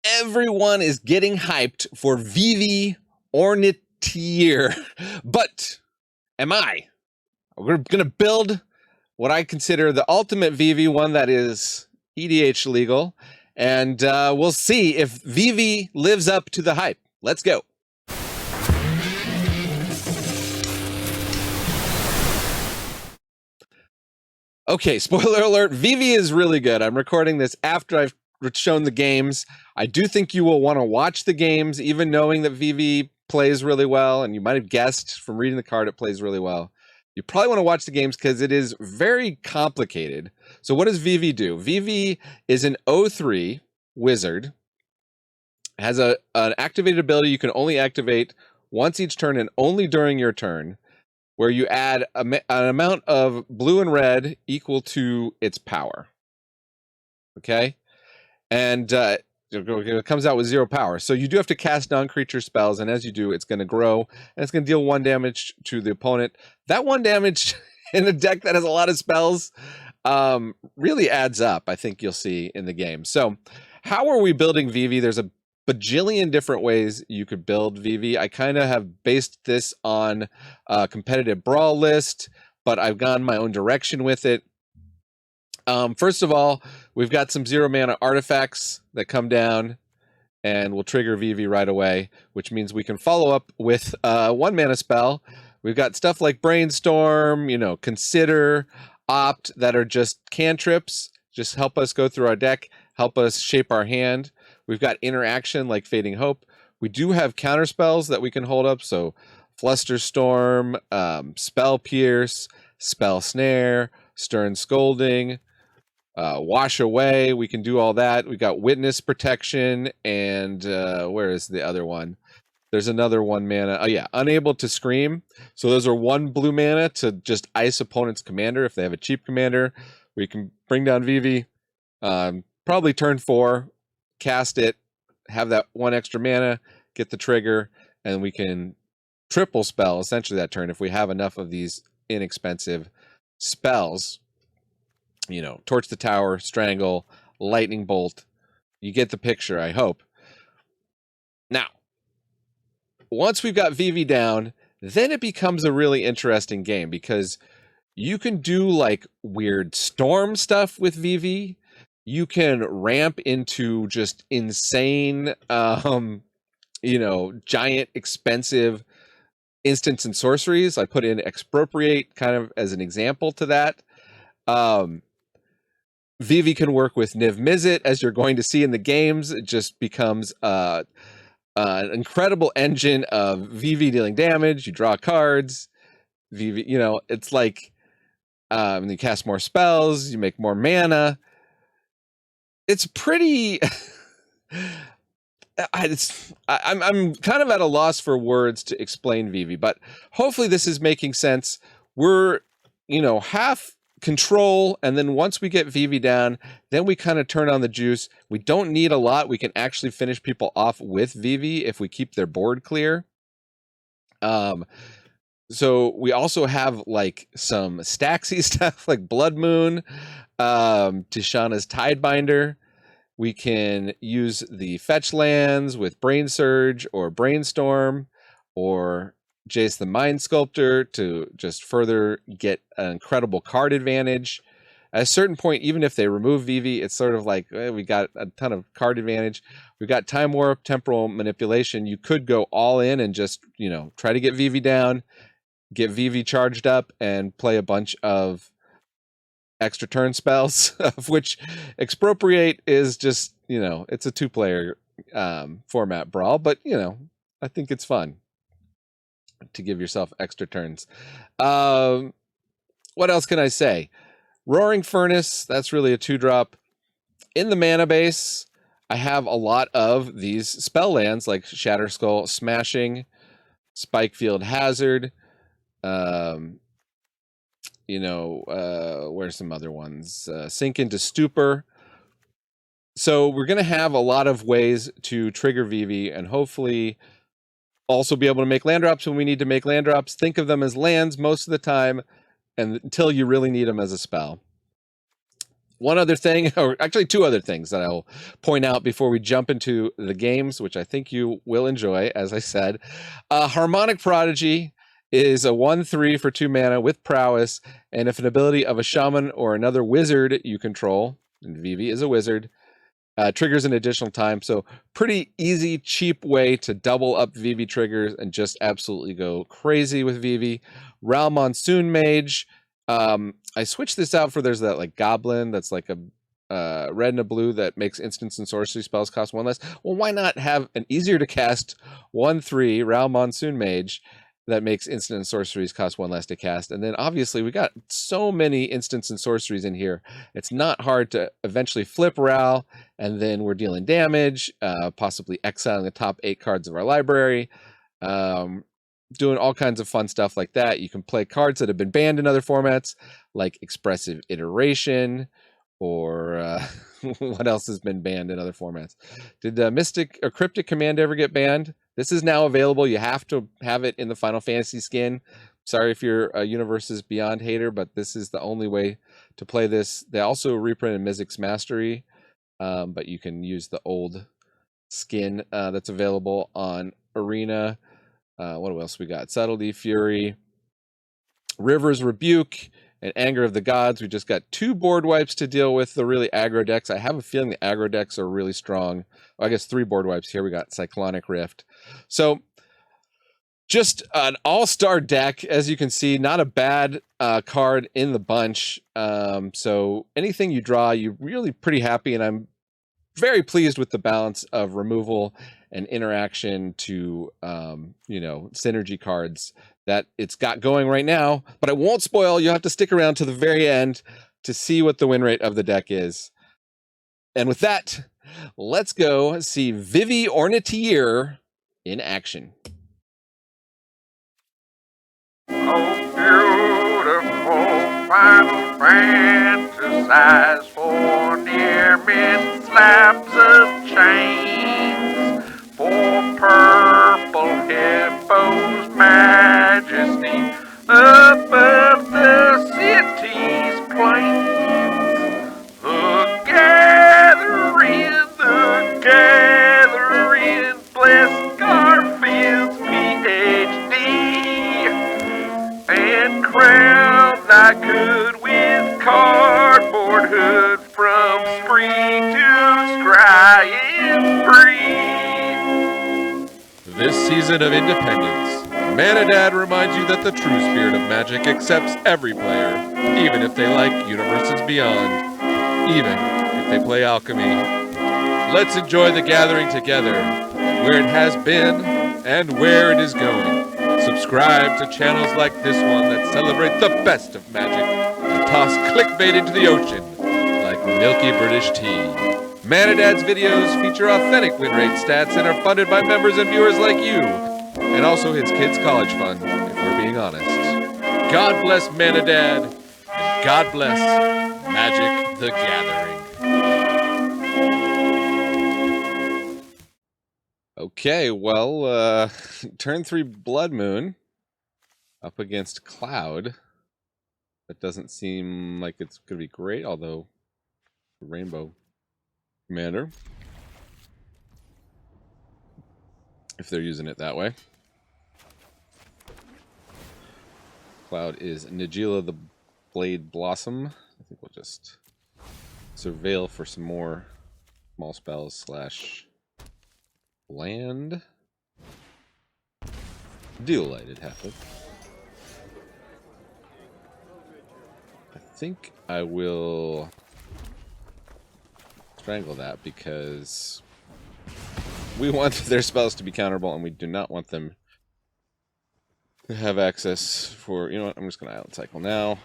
Everyone is getting hyped for Vivi Ornitier, but am I? We're going to build what I consider the ultimate Vivi, one that is EDH legal, and we'll see if Vivi lives up to the hype. Let's go. Okay, spoiler alert, Vivi is really good. I'm recording this after I've shown the games. I do think you will want to watch the games, even knowing that Vivi plays really well, and you might have guessed from reading the card it plays really well. You probably want to watch the games because it is very complicated. So what does Vivi do? Vivi is an 0/3 wizard. It has an activated ability you can only activate once each turn and only during your turn, where you add an amount of blue and red equal to its power. Okay? And it comes out with 0 power. So you do have to cast non-creature spells, and as you do, it's going to grow, and it's going to deal 1 damage to the opponent. That 1 damage in a deck that has a lot of spells really adds up, I think you'll see in the game. So how are we building Vivi? There's a bajillion different ways you could build Vivi. I kind of have based this on a competitive brawl list, but I've gone my own direction with it. First of all, we've got some 0 mana artifacts that come down and will trigger Vivi right away, which means we can follow up with 1 mana spell. We've got stuff like Brainstorm, Consider, Opt, that are just cantrips, just help us go through our deck, help us shape our hand. We've got Interaction like Fading Hope. We do have counter spells that we can hold up, so Flusterstorm, Spell Pierce, Spell Snare, Stern Scolding, Wash Away. We can do all that. We got Witness Protection, and where is the other one? There's another 1 mana. Oh yeah, Unable to Scream. So those are 1 blue mana to just ice opponent's commander if they have a cheap commander. We can bring down Vivi, probably turn 4, cast it, have that 1 extra mana, get the trigger, and we can triple spell essentially that turn if we have enough of these inexpensive spells. Torch the Tower, Strangle, Lightning Bolt. You get the picture, I hope. Now, once we've got Vivi down, then it becomes a really interesting game because you can do like weird storm stuff with Vivi. You can ramp into just insane, giant expensive instants and sorceries. I put in Expropriate kind of as an example to that. Vivi can work with Niv Mizzet, as you're going to see in the games. It just becomes an incredible engine of Vivi dealing damage. You draw cards. Vivi, it's like you cast more spells. You make more mana. It's pretty. I'm kind of at a loss for words to explain Vivi, but hopefully this is making sense. We're half control, and then once we get Vivi down, then we kind of turn on the juice. We don't need a lot. We can actually finish people off with Vivi if we keep their board clear. So we also have like some Staxy stuff like Blood Moon, Tishana's Tidebinder. We can use the fetch lands with Brain Surge or Brainstorm or Jace the Mind Sculptor to just further get an incredible card advantage. At a certain point, even if they remove Vivi, it's sort of like we got a ton of card advantage. We've got Time Warp, Temporal Manipulation. You could go all in and just try to get Vivi down, get Vivi charged up, and play a bunch of extra turn spells, of which Expropriate is just it's a 2-player format brawl, but I think it's fun to give yourself extra turns. What else can I say? Roaring Furnace, that's really a 2-drop. In the mana base, I have a lot of these spell lands like Shatterskull Smashing, Spikefield Hazard, where's some other ones? Sink into Stupor. So we're going to have a lot of ways to trigger Vivi and hopefully also be able to make land drops when we need to make land drops. Think of them as lands most of the time and until you really need them as a spell. one other thing, or actually two other things that I'll point out before we jump into the games, which I think you will enjoy, as I said. Harmonic Prodigy is a 1/3 for 2 mana with prowess, and if an ability of a shaman or another wizard you control, and Vivi is a wizard, triggers an additional time. So pretty easy, cheap way to double up Vivi triggers and just absolutely go crazy with Vivi. Ral Monsoon Mage. I switched this out for, there's that like goblin that's like a red and a blue that makes instants and sorcery spells cost 1 less. Well, why not have an easier to cast 1/3 Ral Monsoon Mage that makes instant and sorceries cost 1 less to cast? And then obviously we got so many instants and sorceries in here. It's not hard to eventually flip Ral, and then we're dealing damage, possibly exiling the top 8 cards of our library, doing all kinds of fun stuff like that. You can play cards that have been banned in other formats, like Expressive Iteration, or what else has been banned in other formats? Did Mystic or Cryptic Command ever get banned? This is now available. You have to have it in the Final Fantasy skin. Sorry if you're a Universes Beyond hater, but this is the only way to play this. They also reprinted Mizzix Mastery, but you can use the old skin that's available on Arena. What else we got? Subtlety, Fury, River's Rebuke, and Anger of the Gods. We just got 2 board wipes to deal with the really aggro decks. I have a feeling the aggro decks are really strong. Well, I guess 3 board wipes here. We got Cyclonic Rift. So just an all-star deck, as you can see. Not a bad card in the bunch. So anything you draw, you're really pretty happy, and I'm very pleased with the balance of removal and interaction to synergy cards that it's got going right now. But I won't spoil. You'll have to stick around to the very end to see what the win rate of the deck is. And with that, let's go see Vivi Ornitier in action. Oh, beautiful, final fantasize for near mid slabs of chains, for purple hippos majesty above the city's plains. The gathering, bless Garfield's PhD, and crown thy good with cardboard hood from spree to scrying free. This season of Independence, ManaDad reminds you that the true spirit of Magic accepts every player, even if they like Universes Beyond, even if they play Alchemy. Let's enjoy the gathering together, where it has been and where it is going. Subscribe to channels like this one that celebrate the best of Magic and toss clickbait into the ocean like milky British tea. ManaDad's videos feature authentic win rate stats and are funded by members and viewers like you, and also his kids' college fund, if we're being honest. God bless ManaDad, and God bless Magic the Gathering. Okay, well, turn 3 Blood Moon up against Cloud. That doesn't seem like it's going to be great, although Rainbow Commander, if they're using it that way. Cloud is Nagila the Blade Blossom. I think we'll just surveil for some more small spells / land. Dual-lighted halfling. I think I will strangle that because we want their spells to be counterable and we do not want them to have access for, you know what, I'm just going to Island Cycle now.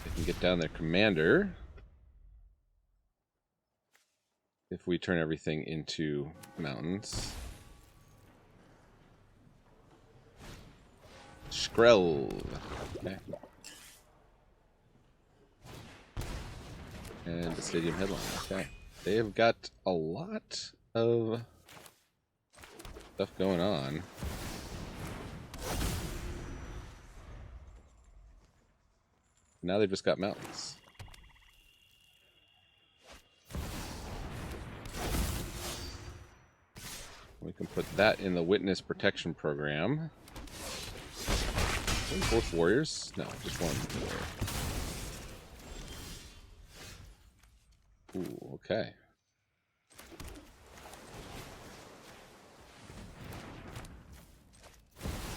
They can get down their commander if we turn everything into mountains. Skrell. Okay. And the Stadium Headline. Okay. They have got a lot of Stuff going on. Now they've just got mountains. We can put that in the witness protection program. Both warriors? No, just one warrior. Ooh, okay.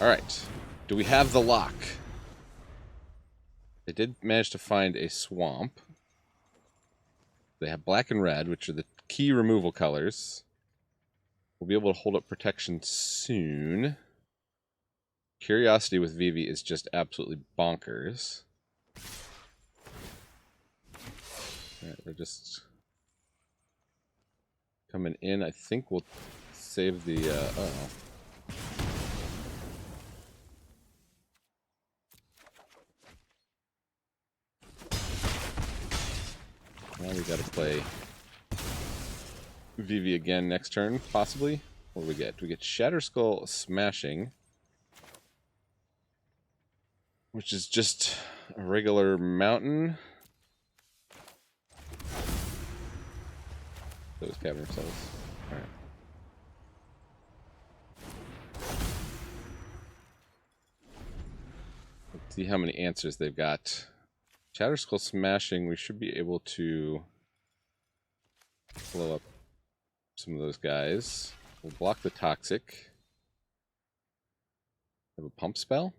Alright. Do we have the lock? They did manage to find a swamp. They have black and red, which are the key removal colors. We'll be able to hold up protection soon. Curiosity with Vivi is just absolutely bonkers. Alright, they're just coming in. I think we'll save the... oh. Now we gotta play Vivi again next turn, possibly. What do we get? We get Shatterskull Smashing, which is just a regular mountain. Those cavern cells. Alright. Let's see how many answers they've got. Shatterskull Smashing, we should be able to blow up some of those guys. We'll block the Toxic. Have a pump spell.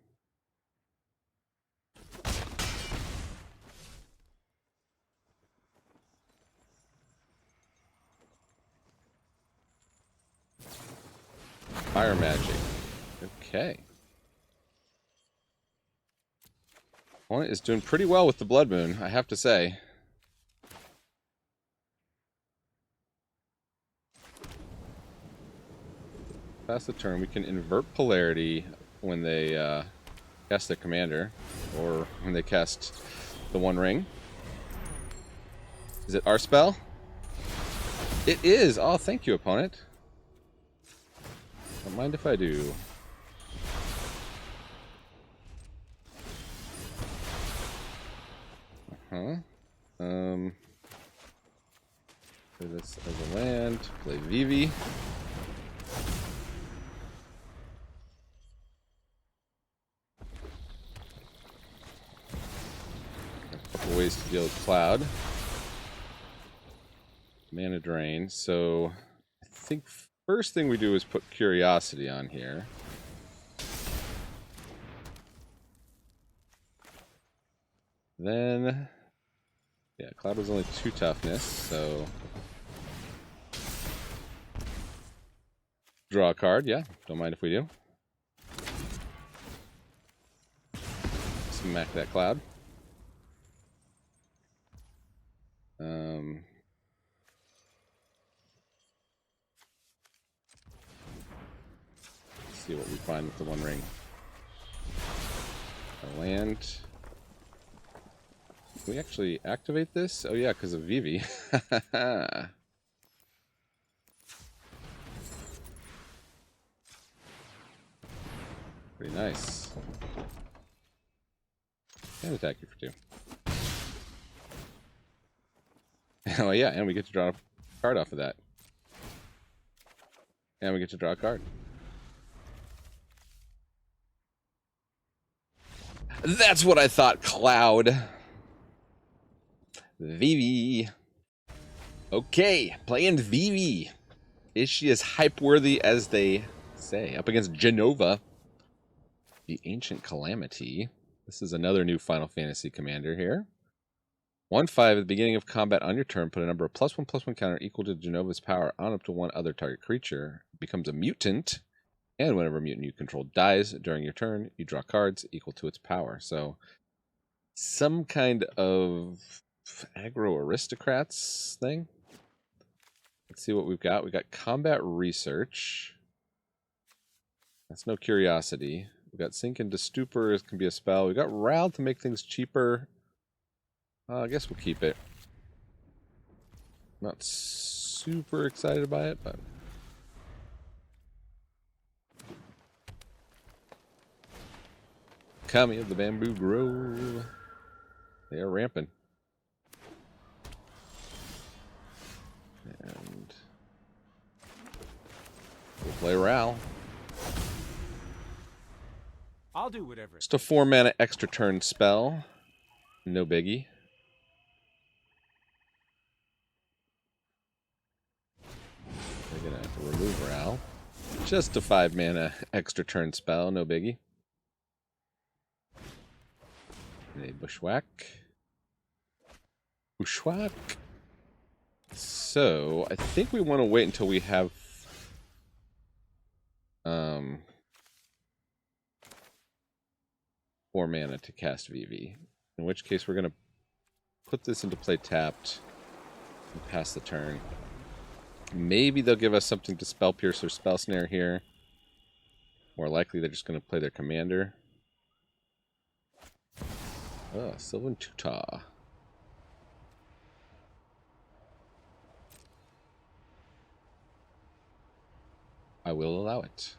Fire Magic. Okay. Opponent is doing pretty well with the Blood Moon, I have to say. Pass the turn. We can invert polarity when they cast their commander, or when they cast the One Ring. Is it our spell? It is! Oh, thank you, opponent. Don't mind if I do. Play this as a land, play Vivi. A couple ways to deal with Cloud. Mana drain, so I think first thing we do is put Curiosity on here. Then, yeah, Cloud was only 2 toughness, so draw a card, yeah, don't mind if we do. Smack that Cloud. Let's see what we find with the One Ring. A land. Can we actually activate this? Oh yeah, because of Vivi. Pretty nice. And attack you for 2. Oh yeah, and we get to draw a card off of that. And we get to draw a card. That's what I thought, Cloud. Vivi. Okay, playing Vivi. Is she as hype-worthy as they say? Up against Genova, the Ancient Calamity. This is another new Final Fantasy commander here. 1/5 at the beginning of combat on your turn, put a number of +1/+1 counter equal to Genova's power on up to 1 other target creature. It becomes a mutant, and whenever a mutant you control dies during your turn, you draw cards equal to its power. So, some kind of aggro aristocrats thing. Let's see what we've got. We've got combat research. That's no curiosity. We've got sink into stupor. It can be a spell. We've got Ral to make things cheaper. I guess we'll keep it. Not super excited by it, but Kami of the Bamboo Grove. They are ramping. And we'll play Ral. I'll do whatever. Just a 4-mana extra turn spell. No biggie. We're gonna have to remove Ral. Just a 5-mana extra turn spell, no biggie. And a Bushwhack. Bushwhack. So, I think we want to wait until we have 4 mana to cast Vivi. In which case we're going to put this into play tapped and pass the turn. Maybe they'll give us something to Spell Pierce or Spell Snare here. More likely they're just going to play their commander. Oh, Sylvan Tutor. I will allow it.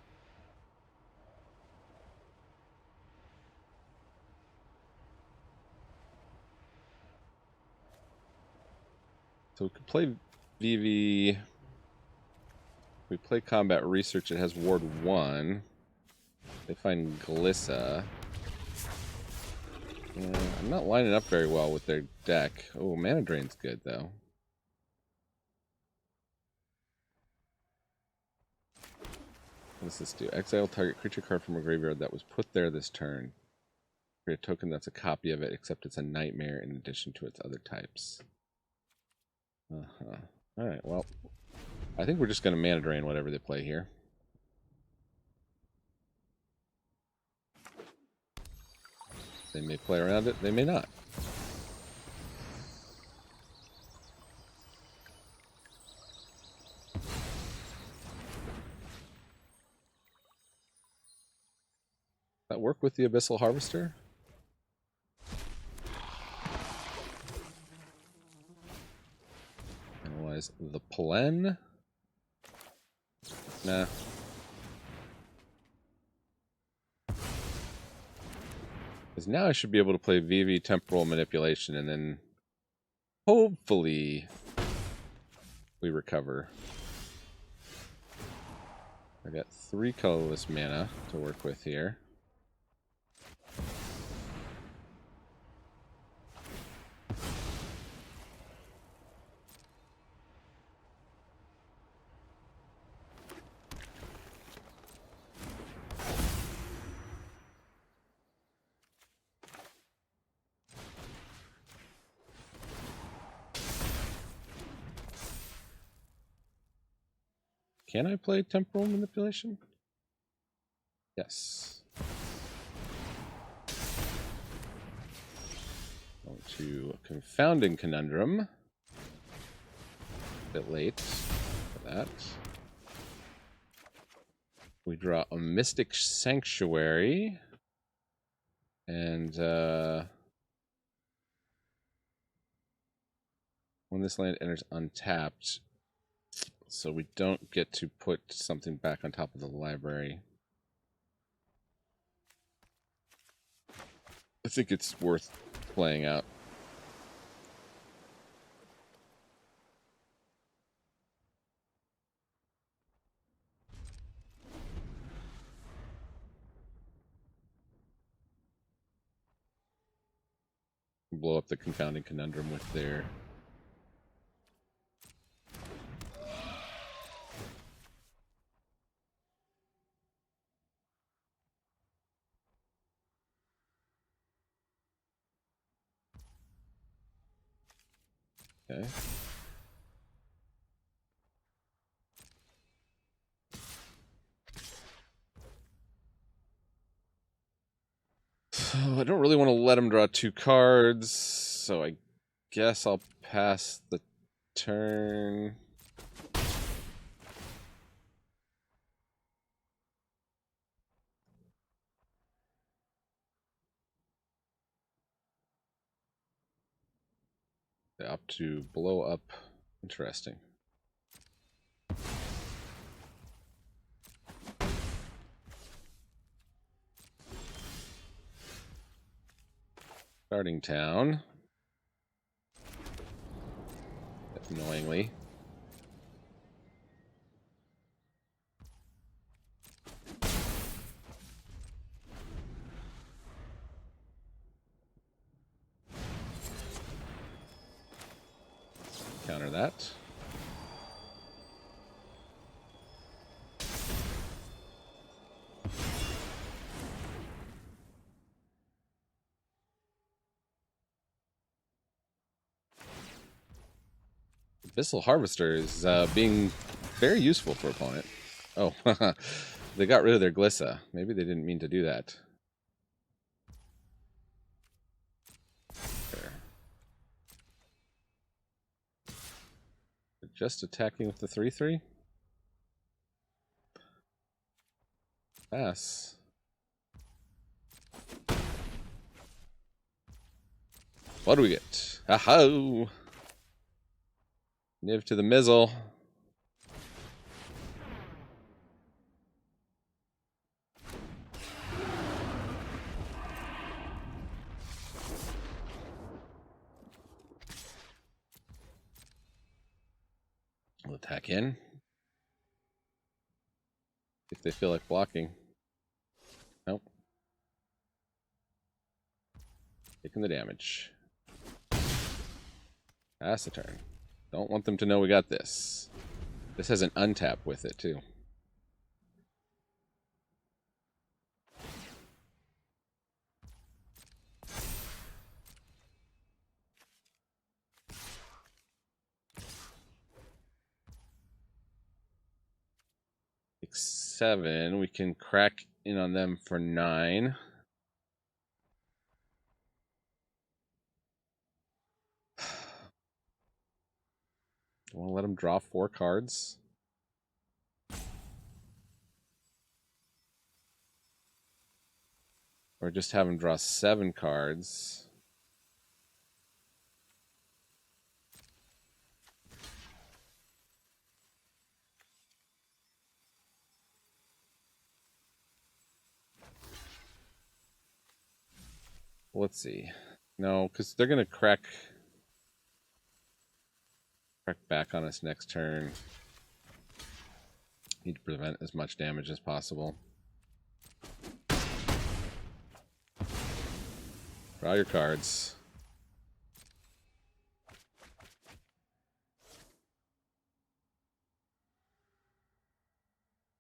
So we could play Vivi. We play Combat Research. It has Ward 1. They find Glissa. I'm not lining up very well with their deck. Oh, Mana Drain's good, though. What does this do? Exile target creature card from a graveyard that was put there this turn. Create a token that's a copy of it, except it's a nightmare in addition to its other types. Alright, well, I think we're just going to Mana Drain whatever they play here. They may play around it, they may not. That work with the Abyssal Harvester? Analyze the Plen. Nah. Because now I should be able to play Vivi Temporal Manipulation and then hopefully we recover. I got 3 colorless mana to work with here. Can I play Temporal Manipulation? Yes. Going to Confounding Conundrum. A bit late for that. We draw a Mystic Sanctuary. And when this land enters untapped, so we don't get to put something back on top of the library. I think it's worth playing out. Blow up the Confounding Conundrum with their okay. So I don't really want to let him draw 2 cards, so I guess I'll pass the turn. They opt to blow up. Interesting. Starting town. Annoyingly. Counter that. Abyssal Harvester is being very useful for opponent. Oh, they got rid of their Glissa. Maybe they didn't mean to do that. There. They're just attacking with the 3/3. Pass. What do we get? Aha! Niv to the mizzle. We'll attack in. If they feel like blocking. Nope. Taking the damage. Pass the turn. Don't want them to know we got this. This has an untap with it, too. Take 7. We can crack in on them for 9. I want to let them draw 4 cards. Or just have them draw 7 cards. Let's see. No, because they're going to crack back on us next turn. Need to prevent as much damage as possible. Draw your cards.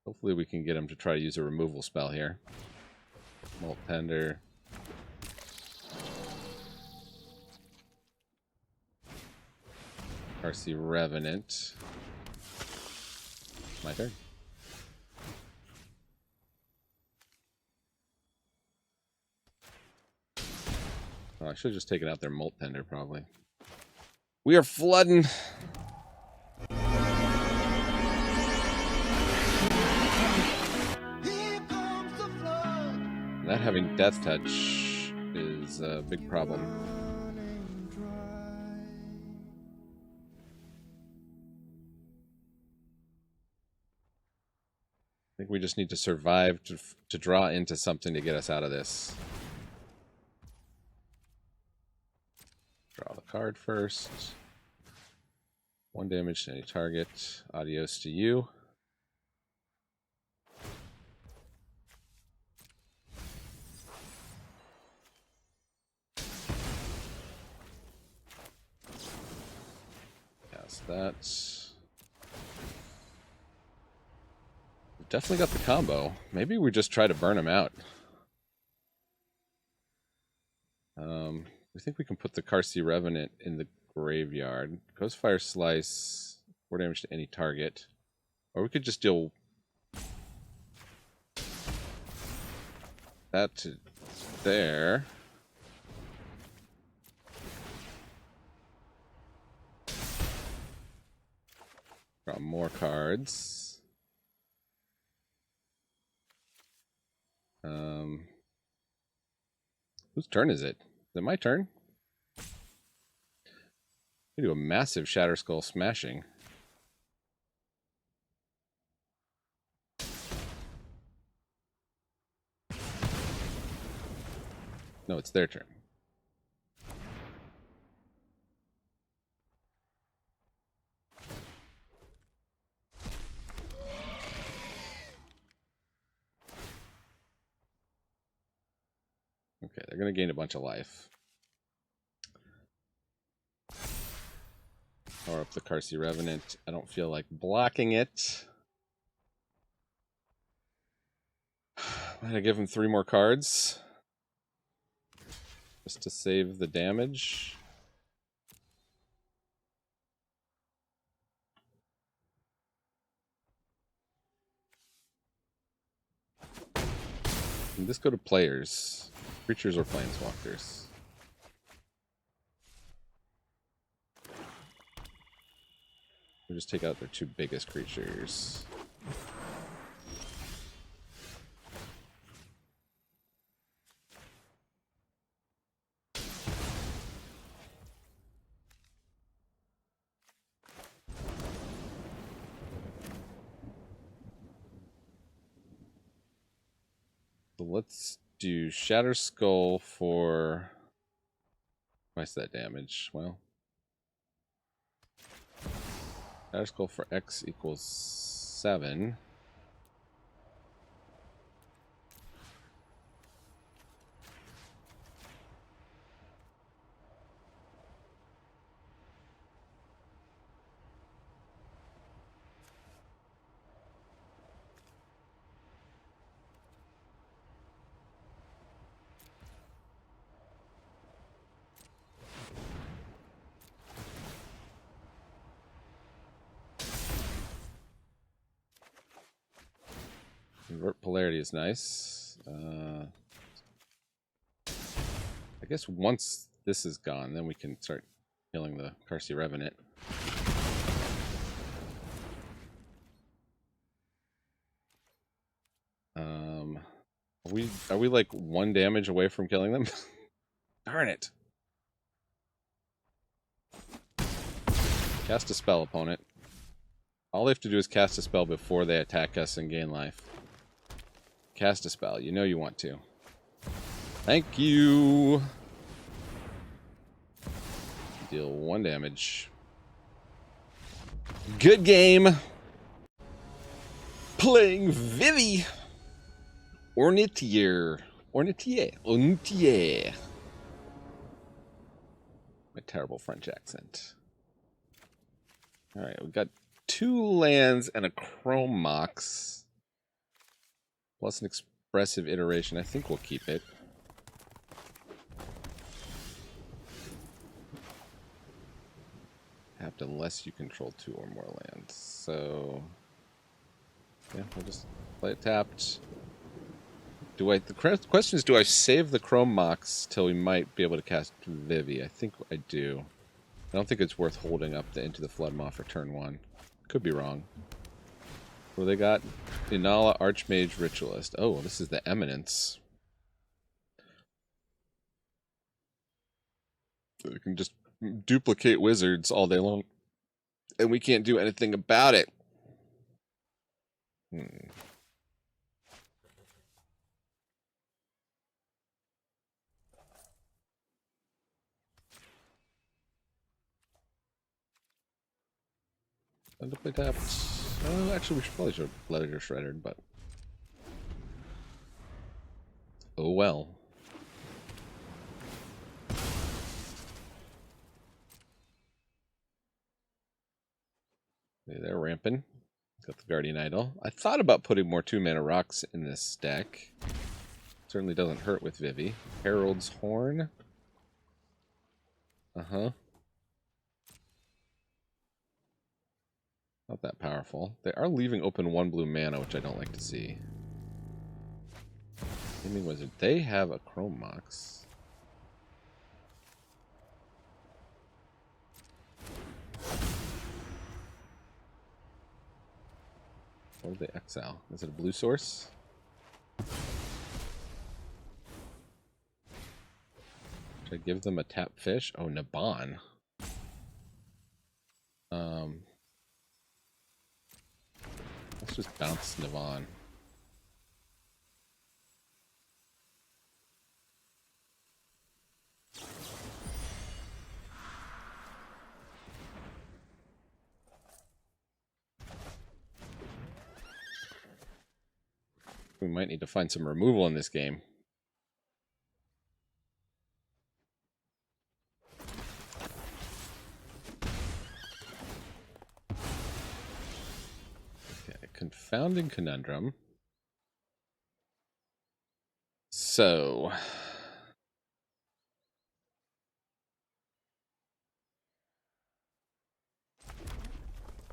Hopefully we can get him to try to use a removal spell here. Molt Tender. RC Revenant. My turn. Oh, I should have just taken out their Molt Tender, probably. We are flooding. Not having Death Touch is a big problem. I think we just need to survive to draw into something to get us out of this. Draw the card first. 1 damage to any target. Adios to you. Cast that. We've definitely got the combo. Maybe we just try to burn him out. We think we can put the Karsi Revenant in the graveyard. Ghostfire Slice, 4 damage to any target. Or we could just deal that to there. Draw more cards. Whose turn is it? Is it my turn? We do a massive Shatter Skull smashing. No, it's their turn. Okay, they're going to gain a bunch of life. Power up the Karsi Revenant. I don't feel like blocking it. I'm going to give him 3 more cards. Just to save the damage. Can this go to players? Creatures or planeswalkers? We'll just take out their 2 biggest creatures. So let's do Shatter Skull for twice that damage. Well, Shatter Skull for X equals 7. Invert Polarity is nice. I guess once this is gone, then we can start killing the Karsi Revenant. Are we like 1 damage away from killing them? Darn it. Cast a spell, opponent. All they have to do is cast a spell before they attack us and gain life. Cast a spell. You know you want to. Thank you. Deal 1 damage. Good game. Playing Vivi Ornitier. Ornitier. My terrible French accent. Alright, we've got 2 lands and a Chrome Mox. Plus an expressive iteration. I think we'll keep it. Tapped unless you control 2 or more lands. So yeah, we'll just play it tapped. The question is, do I save the Chrome Mox till we might be able to cast Vivi? I think I do. I don't think it's worth holding up the Into the Floodmaw for turn 1. Could be wrong. What do they got? Inala Archmage Ritualist. Oh, this is the Eminence. We can just duplicate wizards all day long. And we can't do anything about it. Time to play tapped. Actually, we should probably should let it go shredded, but oh well. Okay, they're ramping. Got the Guardian Idol. I thought about putting more 2-mana rocks in this deck. Certainly doesn't hurt with Vivi. Herald's Horn. Not that powerful. They are leaving open 1 blue mana, which I don't like to see. Gaming Wizard. They have a Chrome Mox. What did they exile? Is it a blue source? Should I give them a tap fish? Oh, Naban. Let's just bounce Navan. We might need to find some removal in this game. Confounding Conundrum. So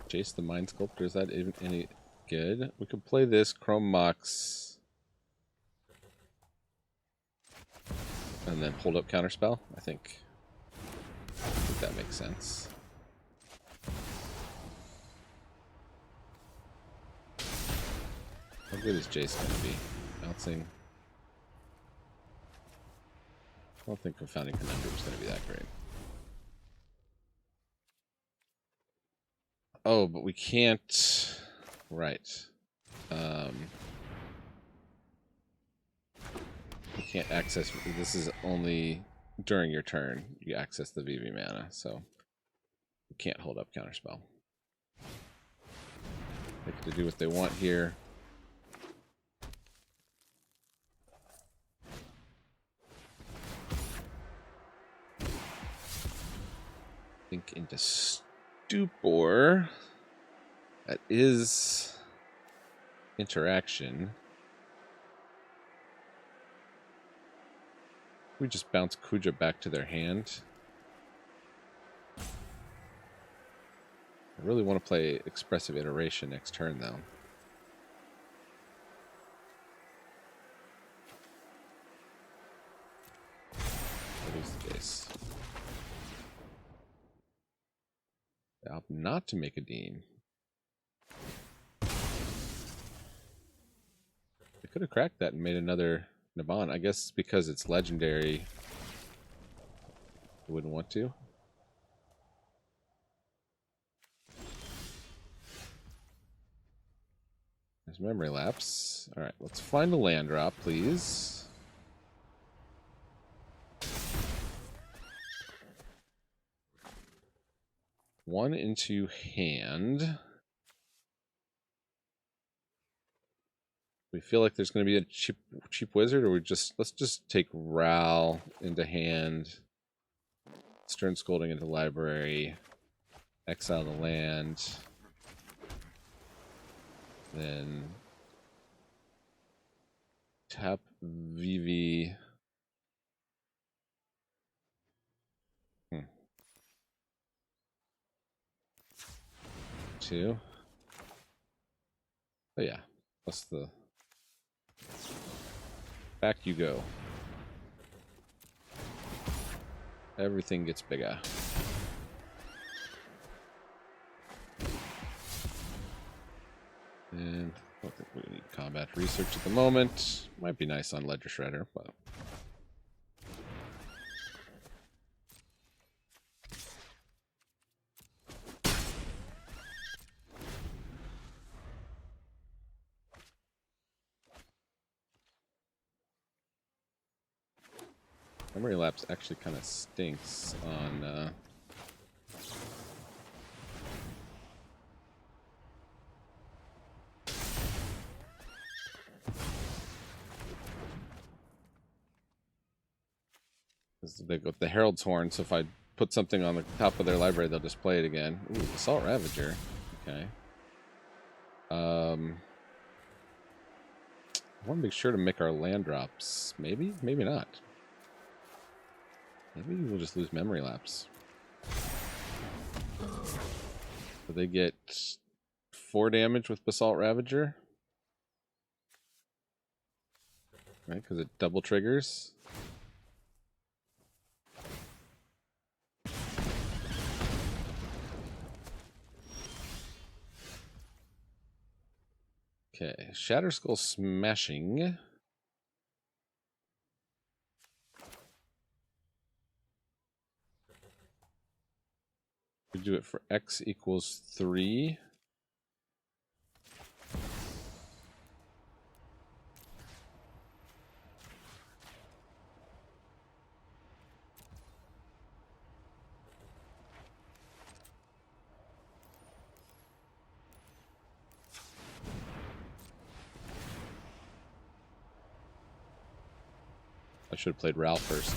Jace the Mind Sculptor, is that even any good? We could play this Chrome Mox and then hold up Counterspell. I think that makes sense. How good is Jace going to be? Bouncing. I don't think Confounding Conundrum is going to be that great. Oh, but we can't. Right. You can't access. This is only during your turn you access the Vivi mana, so you can't hold up Counterspell. They get to do what they want here. Think into Stupor. That is interaction. We just bounce Kuja back to their hand. I really want to play Expressive Iteration next turn, though. What is the case? I opt not to make a Dean. They could have cracked that and made another Naban. I guess because it's legendary, I wouldn't want to. There's Memory Lapse. Alright, let's find the land drop, please. One into hand. We feel like there's going to be a cheap wizard, or let's just take Ral into hand, Stern Scolding into library, exile the land, then tap Vivi. Two. Oh yeah, plus the. Back you go. Everything gets bigger. And I don't think we need combat research at the moment. Might be nice on Ledger Shredder, but. Memory Lapse actually kind of stinks on they got the Herald's Horn, so if I put something on the top of their library, they'll just play it again. Ooh, Assault Ravager. Okay. I want to make sure to make our land drops. Maybe? Maybe not. Maybe we'll just lose Memory Lapse. So they get 4 damage with Basalt Ravager. Right, because it double triggers. Okay, Shatter Skull Smashing. We do it for X equals 3. I should have played Ral first.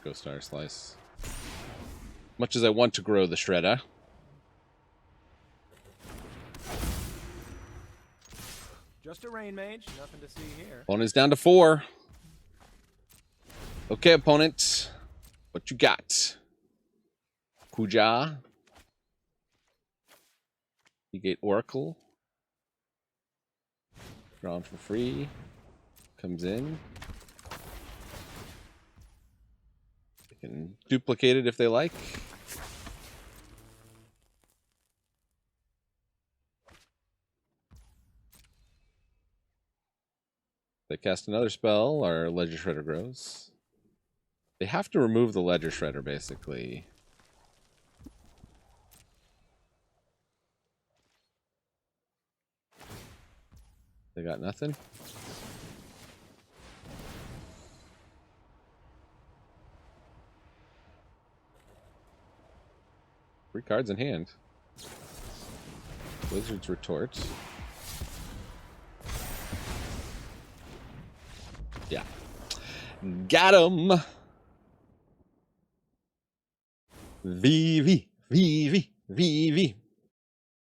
go Star Slice. Much as I want to grow the Shredder. Just a rain mage, nothing to see here. Opponent's down to 4. Okay, opponent. What you got? Kuja. You get Oracle. Drawn for free. Comes in. They can duplicate it if they like. They cast another spell, our Ledger Shredder grows. They have to remove the Ledger Shredder, basically. They got nothing. 3 cards in hand. Wizard's Retort. Yeah. Got him! Vivi, Vivi, Vivi.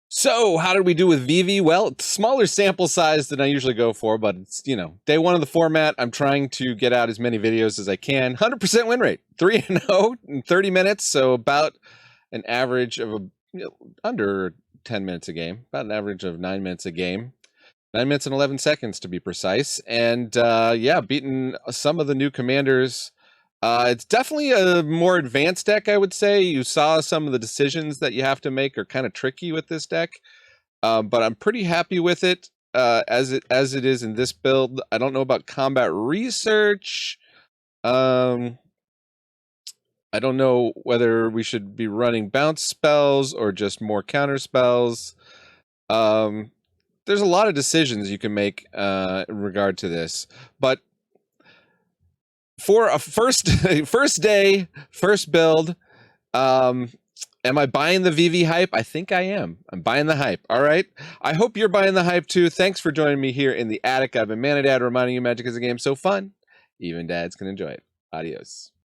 So, how did we do with Vivi? Well, it's smaller sample size than I usually go for, but it's, you know, day 1 of the format. I'm trying to get out as many videos as I can. 100% win rate. 3-0 in 30 minutes, so about an average of under 10 minutes a game. About an average of 9 minutes a game. 9 minutes and 11 seconds to be precise. And yeah, beating some of the new commanders. It's definitely a more advanced deck, I would say. You saw some of the decisions that you have to make are kind of tricky with this deck. But I'm pretty happy with it as it is in this build. I don't know about combat research. I don't know whether we should be running bounce spells or just more counter spells. There's a lot of decisions you can make in regard to this, but for a first day, first build, am I buying the Vivi hype? I think I am. I'm buying the hype. All right. I hope you're buying the hype too. Thanks for joining me here in the attic. I've been ManaDad, reminding you magic is a game so fun, even dads can enjoy it. Adios.